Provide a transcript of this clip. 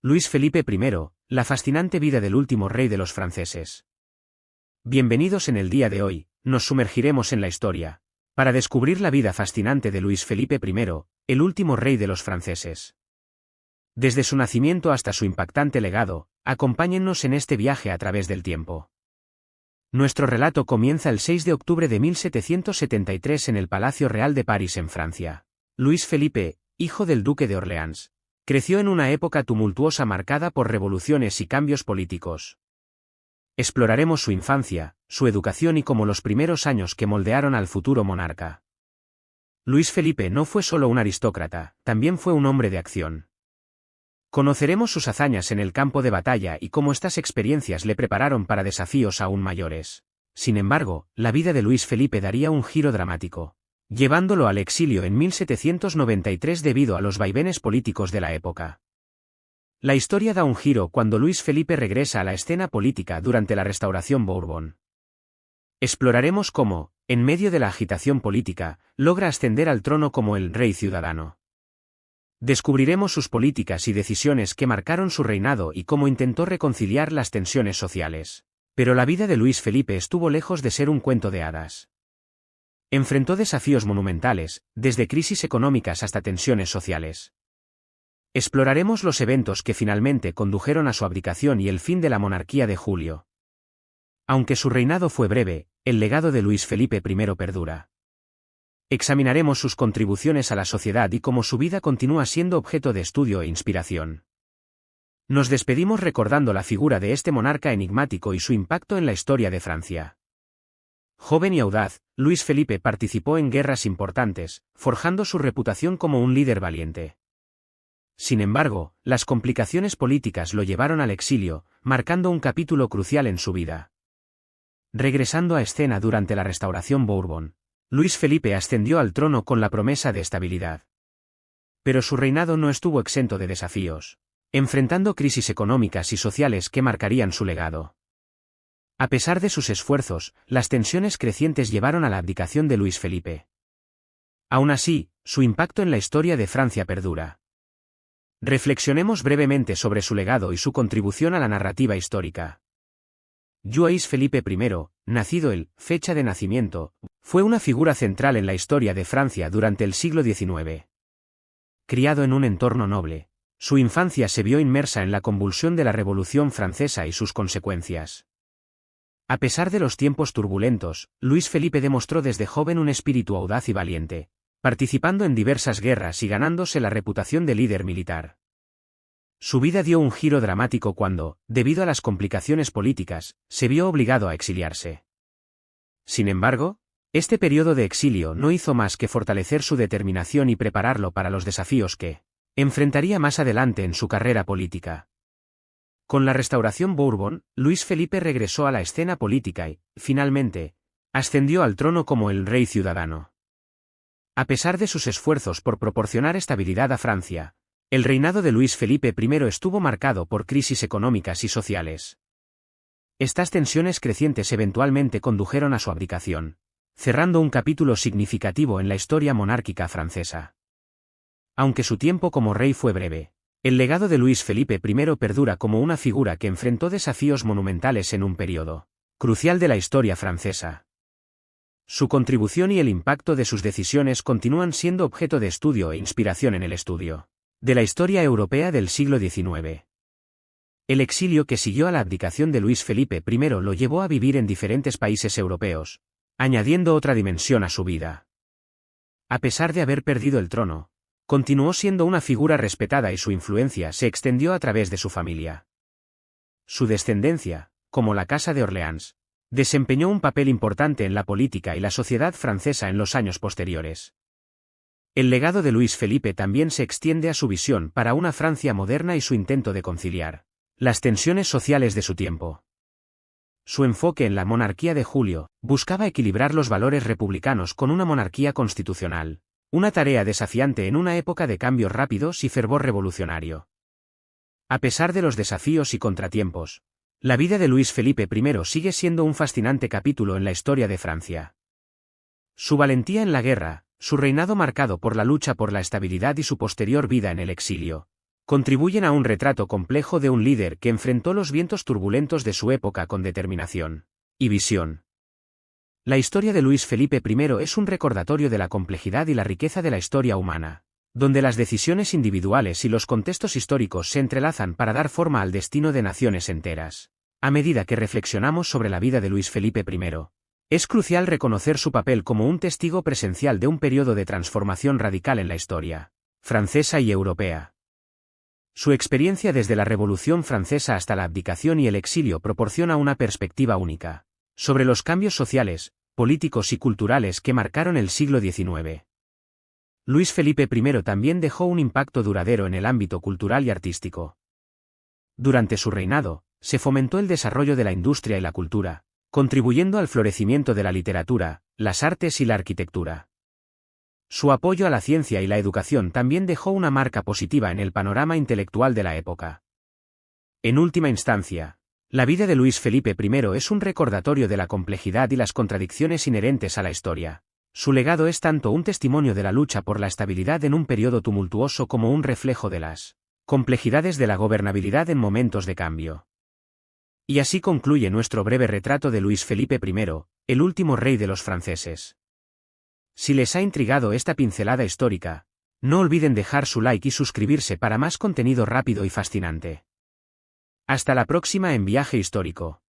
Luis Felipe I, la fascinante vida del último rey de los franceses. Bienvenidos. En el día de hoy, nos sumergiremos en la historia, para descubrir la vida fascinante de Luis Felipe I, el último rey de los franceses. Desde su nacimiento hasta su impactante legado, acompáñennos en este viaje a través del tiempo. Nuestro relato comienza el 6 de octubre de 1773 en el Palacio Real de París, en Francia. Luis Felipe, hijo del duque de Orleans, creció en una época tumultuosa marcada por revoluciones y cambios políticos. Exploraremos su infancia, su educación y cómo los primeros años que moldearon al futuro monarca. Luis Felipe no fue solo un aristócrata, también fue un hombre de acción. Conoceremos sus hazañas en el campo de batalla y cómo estas experiencias le prepararon para desafíos aún mayores. Sin embargo, la vida de Luis Felipe daría un giro dramático, llevándolo al exilio en 1793 debido a los vaivenes políticos de la época. La historia da un giro cuando Luis Felipe regresa a la escena política durante la Restauración Bourbon. Exploraremos cómo, en medio de la agitación política, logra ascender al trono como el rey ciudadano. Descubriremos sus políticas y decisiones que marcaron su reinado y cómo intentó reconciliar las tensiones sociales. Pero la vida de Luis Felipe estuvo lejos de ser un cuento de hadas. Enfrentó desafíos monumentales, desde crisis económicas hasta tensiones sociales. Exploraremos los eventos que finalmente condujeron a su abdicación y el fin de la monarquía de Julio. Aunque su reinado fue breve, el legado de Luis Felipe I perdura. Examinaremos sus contribuciones a la sociedad y cómo su vida continúa siendo objeto de estudio e inspiración. Nos despedimos recordando la figura de este monarca enigmático y su impacto en la historia de Francia. Joven y audaz, Luis Felipe participó en guerras importantes, forjando su reputación como un líder valiente. Sin embargo, las complicaciones políticas lo llevaron al exilio, marcando un capítulo crucial en su vida. Regresando a escena durante la Restauración Bourbon, Luis Felipe ascendió al trono con la promesa de estabilidad. Pero su reinado no estuvo exento de desafíos, enfrentando crisis económicas y sociales que marcarían su legado. A pesar de sus esfuerzos, las tensiones crecientes llevaron a la abdicación de Luis Felipe. Aún así, su impacto en la historia de Francia perdura. Reflexionemos brevemente sobre su legado y su contribución a la narrativa histórica. Luis Felipe I, nacido el, fecha de nacimiento, fue una figura central en la historia de Francia durante el siglo XIX. Criado en un entorno noble, su infancia se vio inmersa en la convulsión de la Revolución Francesa y sus consecuencias. A pesar de los tiempos turbulentos, Luis Felipe demostró desde joven un espíritu audaz y valiente, participando en diversas guerras y ganándose la reputación de líder militar. Su vida dio un giro dramático cuando, debido a las complicaciones políticas, se vio obligado a exiliarse. Sin embargo, este periodo de exilio no hizo más que fortalecer su determinación y prepararlo para los desafíos que enfrentaría más adelante en su carrera política. Con la Restauración Bourbon, Luis Felipe regresó a la escena política y, finalmente, ascendió al trono como el rey ciudadano. A pesar de sus esfuerzos por proporcionar estabilidad a Francia, el reinado de Luis Felipe I estuvo marcado por crisis económicas y sociales. Estas tensiones crecientes eventualmente condujeron a su abdicación, cerrando un capítulo significativo en la historia monárquica francesa. Aunque su tiempo como rey fue breve, el legado de Luis Felipe I perdura como una figura que enfrentó desafíos monumentales en un periodo crucial de la historia francesa. Su contribución y el impacto de sus decisiones continúan siendo objeto de estudio e inspiración en el estudio de la historia europea del siglo XIX. El exilio que siguió a la abdicación de Luis Felipe I lo llevó a vivir en diferentes países europeos, añadiendo otra dimensión a su vida. A pesar de haber perdido el trono, continuó siendo una figura respetada y su influencia se extendió a través de su familia. Su descendencia, como la Casa de Orleans, desempeñó un papel importante en la política y la sociedad francesa en los años posteriores. El legado de Luis Felipe también se extiende a su visión para una Francia moderna y su intento de conciliar las tensiones sociales de su tiempo. Su enfoque en la monarquía de Julio buscaba equilibrar los valores republicanos con una monarquía constitucional, una tarea desafiante en una época de cambios rápidos y fervor revolucionario. A pesar de los desafíos y contratiempos, la vida de Luis Felipe I sigue siendo un fascinante capítulo en la historia de Francia. Su valentía en la guerra, su reinado marcado por la lucha por la estabilidad y su posterior vida en el exilio, contribuyen a un retrato complejo de un líder que enfrentó los vientos turbulentos de su época con determinación y visión. La historia de Luis Felipe I es un recordatorio de la complejidad y la riqueza de la historia humana, donde las decisiones individuales y los contextos históricos se entrelazan para dar forma al destino de naciones enteras. A medida que reflexionamos sobre la vida de Luis Felipe I, es crucial reconocer su papel como un testigo presencial de un periodo de transformación radical en la historia francesa y europea. Su experiencia desde la Revolución Francesa hasta la abdicación y el exilio proporciona una perspectiva única sobre los cambios sociales, políticos y culturales que marcaron el siglo XIX. Luis Felipe I también dejó un impacto duradero en el ámbito cultural y artístico. Durante su reinado, se fomentó el desarrollo de la industria y la cultura, contribuyendo al florecimiento de la literatura, las artes y la arquitectura. Su apoyo a la ciencia y la educación también dejó una marca positiva en el panorama intelectual de la época. En última instancia, la vida de Luis Felipe I es un recordatorio de la complejidad y las contradicciones inherentes a la historia. Su legado es tanto un testimonio de la lucha por la estabilidad en un periodo tumultuoso como un reflejo de las complejidades de la gobernabilidad en momentos de cambio. Y así concluye nuestro breve retrato de Luis Felipe I, el último rey de los franceses. Si les ha intrigado esta pincelada histórica, no olviden dejar su like y suscribirse para más contenido rápido y fascinante. Hasta la próxima en Viaje Histórico.